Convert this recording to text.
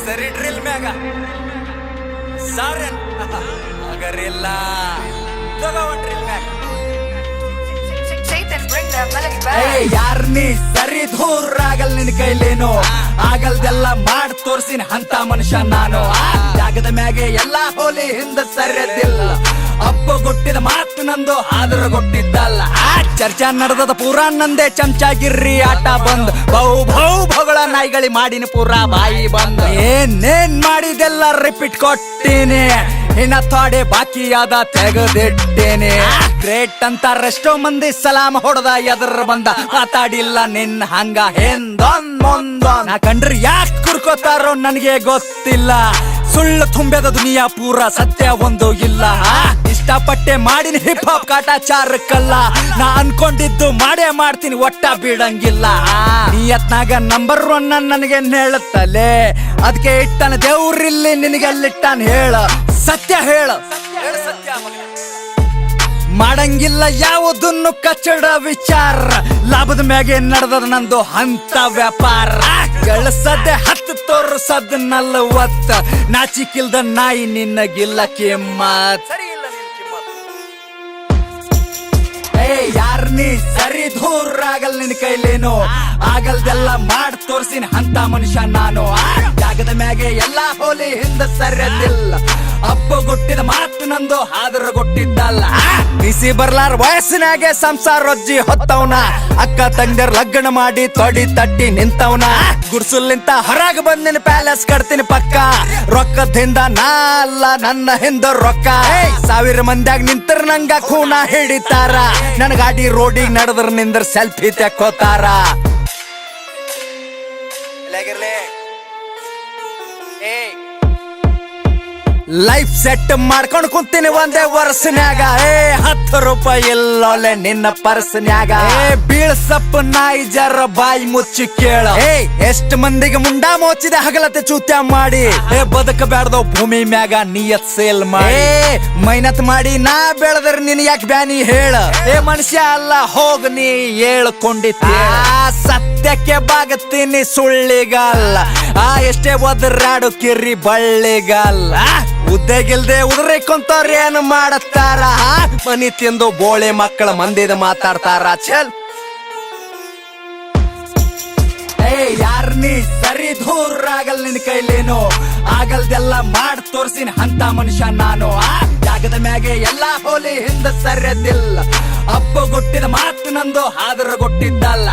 ಸರಿ ಡ್ರಿಲ್ ಮ್ಯಾಗ ಸಾರನ್ ಅಗರಿಲ್ಲ ತಗೋ ಡ್ರಿಲ್ ಮ್ಯಾಗ ಯಾರ್ ನೀ ಸರಿ ದೂರ ಆಗಲ್ ನಿನ್ ಕೈಲೇನು ಆಗಲ್ದೆಲ್ಲ ಮಾಡ್ ತೋರ್ಸಿನ ಅಂತ ಮನುಷ್ಯ ನಾನು ಜಾಗದ ಮ್ಯಾಗೆ ಎಲ್ಲಾ ಹೋಲಿ ಹಿಂದ ಸರಿಯದಿಲ್ಲ ಅಪ್ಪ ಕೊಟ್ಟಿದ ಮಾತು ನಂದು ಆದ್ರ ಕೊಟ್ಟಿದ್ದಲ್ಲ ಚರ್ಚಾ ನಡೆದದ ಪೂರಾ ನಂದೇ ಚಮಚಾಗಿರ್ರಿ ಆಟ ಬಂದ್ ಭಗಳ ನಾಯಿಗಳಿ ಮಾಡಿನ ಪೂರಾ ಬಾಯಿ ಬಂದ್ ಏನೇನ್ ಮಾಡಿದೆಲ್ಲ ರಿಪೀಟ್ ಕೊಟ್ಟಿನಿ ಇನ್ನ ಥೋಡೆ ಬಾಕಿಯಾದ ತೆಗೆದಿಟ್ಟೇನೆ ಗ್ರೇಟ್ ಅಂತಾರೆಷ್ಟೋ ಮಂದಿ ಸಲಾಮ ಹೊಡೆದ ಎದ್ರ ಬಂದ ಮಾತಾಡಿಲ್ಲ ನಿನ್ ಹಂಗ ಹಿಂದೊಂದ್ ಮುಂದೊಂದ್ ನಾ ಕಂಡ್ರಿ ಯಾಕೆ ಕುರ್ಕೋತಾರೋ ನನಗೆ ಗೊತ್ತಿಲ್ಲ ಸುಳ್ಳು ತುಂಬ್ಯದ ದುನಿಯಾ ಪೂರ ಸತ್ಯ ಒಂದು ಇಲ್ಲ ಇಷ್ಟಪಟ್ಟೆ ಮಾಡಿನ ಹಿಪ್ ಹಾಪ್ ಕಾಟಾಚಾರಕ್ಕಲ್ಲ ನಾ ಅನ್ಕೊಂಡಿದ್ದು ಮಾಡೇ ಮಾಡ್ತೀನಿ ಒಟ್ಟ ಬಿಡಂಗಿಲ್ಲ ನಿಯತ್ನಾಗ ನಂಬರ್ 1 ನನಗೆ ಹೇಳುತ್ತಲೇ ಅದಕ್ಕೆ ಇಟ್ಟನ ದೇವ್ರಿಲ್ಲಿ ನಿನಗೆಲ್ಲಿಟ್ಟಾನ ಹೇಳ ಸತ್ಯ ಹೇಳ ಸತ್ಯ ಮಾಡಂಗಿಲ್ಲ ಯಾವುದನ್ನು ಕಚ್ಚಡ ವಿಚಾರ ಲಾಭದ ಮ್ಯಾಗೆ ನಡೆದದ ನಂದು ಅಂತ ವ್ಯಾಪಾರ ಗಳಿಸದೆ 10 ತೋರ್ಸದ್ 40 ನಾಚಿಕಿಲ್ದ ನಾಯಿ ನಿನ್ನಗಿಲ್ಲ ಕಿಮ್ಮತ್ ಯಾರ್ ನೀ ಸರಿ ದೂರ ಆಗಲ್ ನಿನ್ ಕೈಲೇನು ಆಗಲ್ದೆಲ್ಲ ಮಾಡ್ ತೋರ್ಸಿನ ಅಂತ ಮನುಷ್ಯ ನಾನು ಜಾಗದ ಮ್ಯಾಗೆ ಎಲ್ಲಾ ಹೋಲಿ ಹಿಂದ ಸರಿಯದಿಲ್ಲ ಅಪ್ಪ ಕೊಟ್ಟಿದ ಮಾತು ನಂದು ಆದ್ರ ಕೊಟ್ಟಿದ್ದಲ್ಲ ಬಿಸಿ ಬರ್ಲಾರ ವಯಸ್ಸಿನಾಗೆ ಸಂಸಾರ ರೊಜ್ಜಿ ಹೊತ್ತವನ ಅಕ್ಕ ತಂಗಿಯರ್ ಲಗ್ನ ಮಾಡಿ ತೊಡಿ ತಟ್ಟಿ ನಿಂತವನ ಗುಡ್ಸುಲಿಂತ ಹೊರಗೆ ಬಂದಿನ ಪ್ಯಾಲೇಸ್ ಕಟ್ತೀನಿ ಪಕ್ಕ ರೊಕ್ಕದಿಂದ ನಾ ಅಲ್ಲ ನನ್ನ ಹಿಂದ ರೊಕ್ಕ 1000 ಮಂದ್ಯಾಗ ನಿಂತರ ನಂಗ ಖೂನ ಹಿಡಿತಾರ ನನ್ ಗಾಡಿ ರೋಡಿಗೆ ನಡೆದ್ರ ನಿಂದ್ರ ಸೆಲ್ಫಿ ತೆಕ್ಕೋತಾರ ಲೈಫ್ ಸೆಟ್ ಮಾಡ್ಕೊಂಡ್ ಕುಂತೀನಿ ಒಂದೇ ವರ್ಷನ್ಯಾಗ 10 ರೂಪಾಯಿ ಇಲ್ಲೋಲೆ ನಿನ್ನ ಪರ್ಸನ್ಯಾಗ ಬೀಳ್ಸಪ್ಪ ನಾಯಿ ಜರ ಬಾಯಿ ಮುಚ್ಚಿ ಕೇಳ ಎಷ್ಟ್ ಮಂದಿಗೆ ಮುಂಡಾ ಮೋಚಿದೆ ಹಗಲತೆ ಚೂತ್ಯ ಮಾಡಿ ಬದುಕಬ್ಯಾಡ್ದೋ ಭೂಮಿ ಮ್ಯಾಗ ನಿಯತ್ ಸೇಲ್ ಮಾಡಿ ಮೈನತ್ ಮಾಡಿ ನಾ ಬೆಳೆದ್ರ ನಿನ್ ಯಾಕೆ ಬ್ಯಾನಿ ಹೇಳ ಮನುಷ್ಯ ಅಲ್ಲ ಹೋಗ ನೀ ಹೇಳ್ಕೊಂಡಿದ್ದ ಸತ್ಯಕ್ಕೆ ಬಾಗತ್ತೀನಿ ಸುಳ್ಳಿಗಲ್ಲ ಎಷ್ಟೇ ಒದರಾಡು ಕಿರಿ ಬಳ್ಳಿಗಲ್ಲ ಉದ್ದೆಗಿಲ್ದೆ ಉದ್ರಿಕೊಂತವ್ರ ಏನು ಮಾಡತ್ತಾರ ಮನಿ ತಿಂದು ಬೋಳೆ ಮಕ್ಕಳ ಮಂದಿದ ಮಾತಾಡ್ತಾರ ಚಲ್ ಯಾರ್ ನೀ ಸರಿ ದೂರ ಆಗಲ್ ನಿನ್ ಕೈಲೇನು ಆಗಲ್ದೆಲ್ಲ ಮಾಡ್ ತೋರ್ಸಿನ ಅಂತ ಮನುಷ್ಯ ನಾನು ಜಾಗದ ಮ್ಯಾಗೆ ಎಲ್ಲಾ ಹೋಲಿ ಹಿಂದ ಸರಿಯದಿಲ್ಲ ಅಪ್ಪ ಕೊಟ್ಟಿದ ಮಾತು ನಂದು ಆದ್ರ ಕೊಟ್ಟಿದ್ದಲ್ಲ